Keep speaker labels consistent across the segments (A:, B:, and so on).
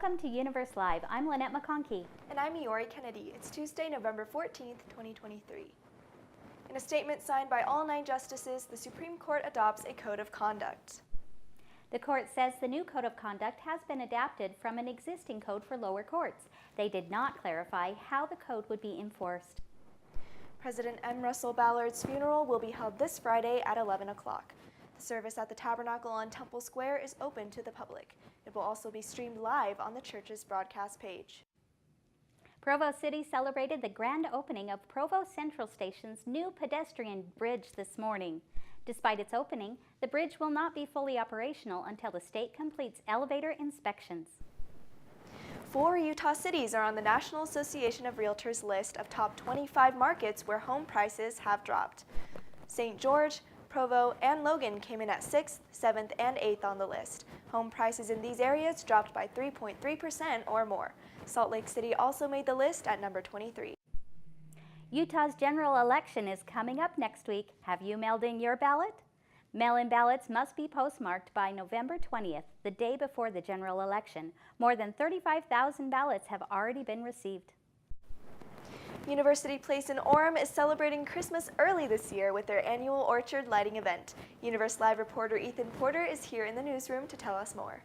A: Welcome to Universe Live. I'm Lynette McConkey.
B: And I'm Iori Kennedy. It's Tuesday, November 14th, 2023. In a statement signed by all 9 justices, the Supreme Court adopts a code of conduct.
A: The court says the new code of conduct has been adapted from an existing code for lower courts. They did not clarify how the code would be enforced.
B: President M. Russell Ballard's funeral will be held this Friday at 11 o'clock. The service at the Tabernacle on Temple Square is open to the public. It will also be streamed live on the church's broadcast page.
A: Provo City celebrated the grand opening of Provo Central Station's new pedestrian bridge this morning. Despite its opening, the bridge will not be fully operational until the state completes elevator inspections.
B: 4 Utah cities are on the National Association of Realtors list of top 25 markets where home prices have dropped. St. George, Provo, and Logan came in at 6th, 7th, and 8th on the list. Home prices in these areas dropped by 3.3% or more. Salt Lake City also made the list at number 23.
A: Utah's general election is coming up next week. Have you mailed in your ballot? Mail-in ballots must be postmarked by November 20th, the day before the general election. More than 35,000 ballots have already been received.
B: University Place in Orem is celebrating Christmas early this year with their annual orchard lighting event. Universe Live reporter Ethan Porter is here in the newsroom to tell us more.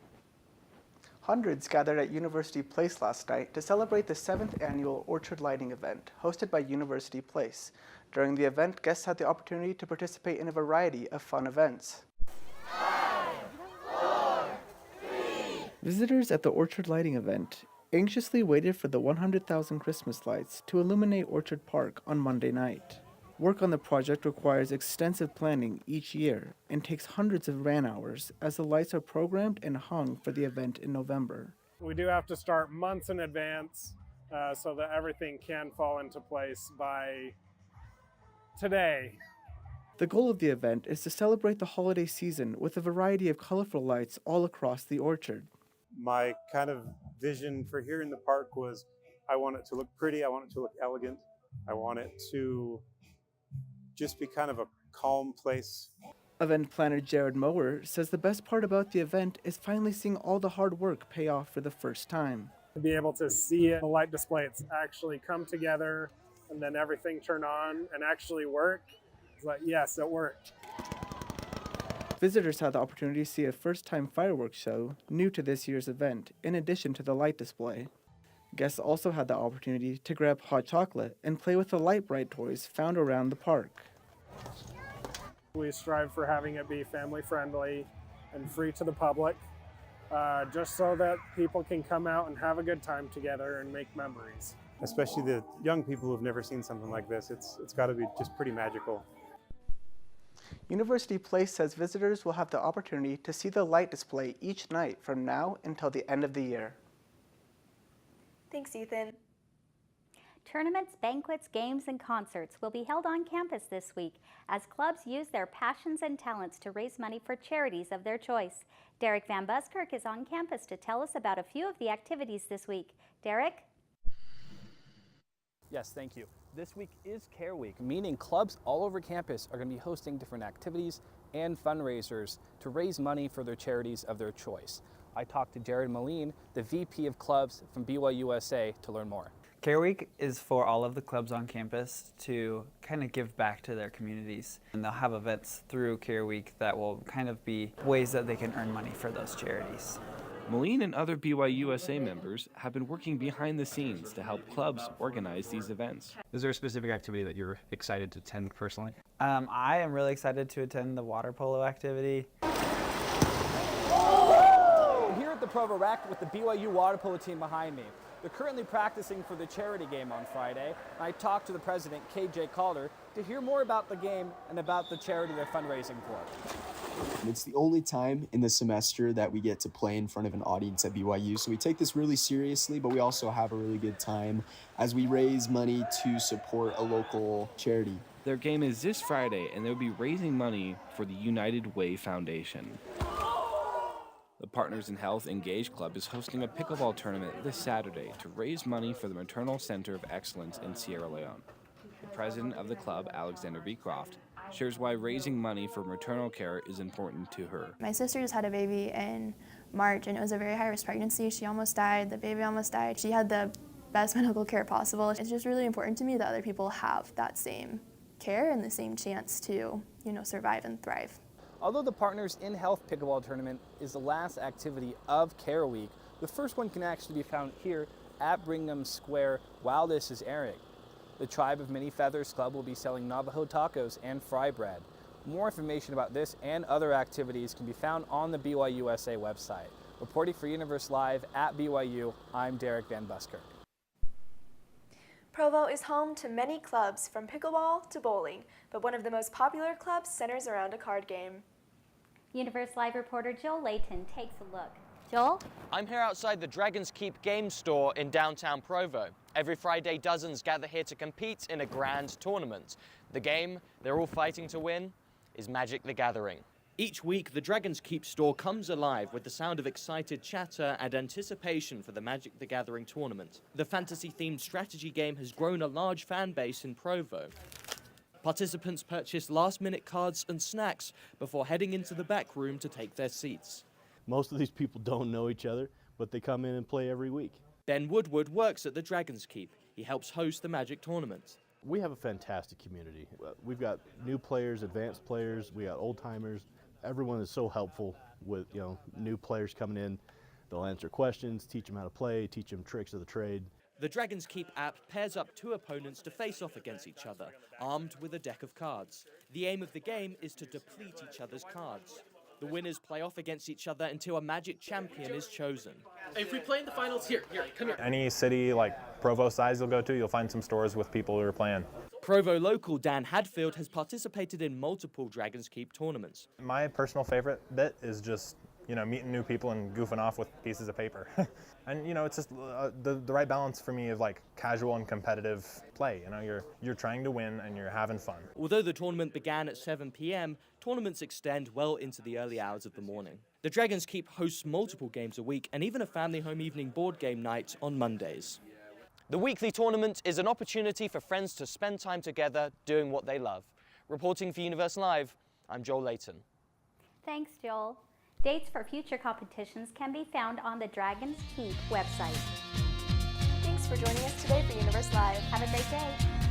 C: Hundreds gathered at University Place last night to celebrate the 7th annual orchard lighting event hosted by University Place. During the event, guests had the opportunity to participate in a variety of fun events.
D: 5, 4, 3.
C: Visitors at the orchard lighting event anxiously waited for the 100,000 Christmas lights to illuminate Orchard Park on Monday night. Work on the project requires extensive planning each year and takes hundreds of man-hours as the lights are programmed and hung for the event in November.
E: We do have to start months in advance so that everything can fall into place by today.
C: The goal of the event is to celebrate the holiday season with a variety of colorful lights all across the orchard.
F: My kind of vision for here in the park was I want it to look pretty, I want it to look elegant, I want it to just be kind of a calm place.
C: Event planner Jared Mower says the best part about the event is finally seeing all the hard work pay off for the first time.
E: To be able to see it, the light display, it's actually come together and then everything turn on and actually work. It's like, yes, it worked.
C: Visitors had the opportunity to see a first-time fireworks show new to this year's event, in addition to the light display. Guests also had the opportunity to grab hot chocolate and play with the Light-Brite toys found around the park.
E: We strive for having it be family-friendly and free to the public, just so that people can come out and have a good time together and make memories.
F: Especially the young people who've never seen something like this, it's got to be just pretty magical.
C: University Place says visitors will have the opportunity to see the light display each night from now until the end of the year.
B: Thanks, Ethan.
A: Tournaments, banquets, games, and concerts will be held on campus this week as clubs use their passions and talents to raise money for charities of their choice. Derek Van Buskirk is on campus to tell us about a few of the activities this week. Derek?
G: Yes, thank you. This week is Care Week, meaning clubs all over campus are going to be hosting different activities and fundraisers to raise money for their charities of their choice. I talked to Jared Moline, the VP of Clubs from BYUSA, to learn more.
H: Care Week is for all of the clubs on campus to kind of give back to their communities. And they'll have events through Care Week that will kind of be ways that they can earn money for those charities.
I: Moline and other BYUSA members have been working behind the scenes to help clubs organize these events.
J: Is there a specific activity that you're excited to attend personally?
H: I am really excited to attend the water polo activity.
G: Here at the Provo Rec with the BYU water polo team behind me. They're currently practicing for the charity game on Friday. I talked to the president, KJ Calder, to hear more about the game and about the charity they're fundraising for.
K: It's the only time in the semester that we get to play in front of an audience at BYU, so we take this really seriously, but we also have a really good time as we raise money to support a local charity.
I: Their game is this Friday, and they'll be raising money for the United Way Foundation. The Partners in Health Engage Club is hosting a pickleball tournament this Saturday to raise money for the Maternal Center of Excellence in Sierra Leone. The president of the club, Alexander Beecroft, shares why raising money for maternal care is important to her.
L: My sister just had a baby in March, and it was a very high-risk pregnancy. She almost died. The baby almost died. She had the best medical care possible. It's just really important to me that other people have that same care and the same chance to, survive and thrive.
G: Although the Partners in Health Pickleball Tournament is the last activity of Care Week, the first one can actually be found here at Brigham Square while this is airing. The Tribe of Many Feathers Club will be selling Navajo tacos and fry bread. More information about this and other activities can be found on the BYUSA website. Reporting for Universe Live at BYU, I'm Derek Van Buskirk.
B: Provo is home to many clubs, from pickleball to bowling, but one of the most popular clubs centers around a card game.
A: Universe Live reporter Joel Layton takes a look. Joel?
M: I'm here outside the Dragon's Keep game store in downtown Provo. Every Friday, dozens gather here to compete in a grand tournament. The game they're all fighting to win is Magic the Gathering. Each week, the Dragon's Keep store comes alive with the sound of excited chatter and anticipation for the Magic the Gathering tournament. The fantasy-themed strategy game has grown a large fan base in Provo. Participants purchase last-minute cards and snacks before heading into the back room to take their seats.
N: Most of these people don't know each other, but they come in and play every week.
M: Ben Woodward works at the Dragon's Keep. He helps host the Magic tournament.
N: We have a fantastic community. We've got new players, advanced players, we got old-timers. Everyone is so helpful with new players coming in. They'll answer questions, teach them how to play, teach them tricks of the trade.
M: The Dragon's Keep app pairs up two opponents to face off against each other, armed with a deck of cards. The aim of the game is to deplete each other's cards. The winners play off against each other until a Magic champion is chosen.
O: If we play in the finals, here, come here.
P: Any city like Provo size you'll go to, you'll find some stores with people who are playing.
M: Provo local Dan Hadfield has participated in multiple Dragon's Keep tournaments.
P: My personal favorite bit is just, meeting new people and goofing off with pieces of paper. And, it's just the right balance for me of like casual and competitive play. You're trying to win and you're having fun.
M: Although the tournament began at 7 p.m., tournaments extend well into the early hours of the morning. The Dragon's Keep hosts multiple games a week and even a family home evening board game night on Mondays. The weekly tournament is an opportunity for friends to spend time together doing what they love. Reporting for Universe Live, I'm Joel Layton.
A: Thanks, Joel. Dates for future competitions can be found on the Dragon's Keep website.
B: Thanks for joining us today for Universe Live.
A: Have a great day.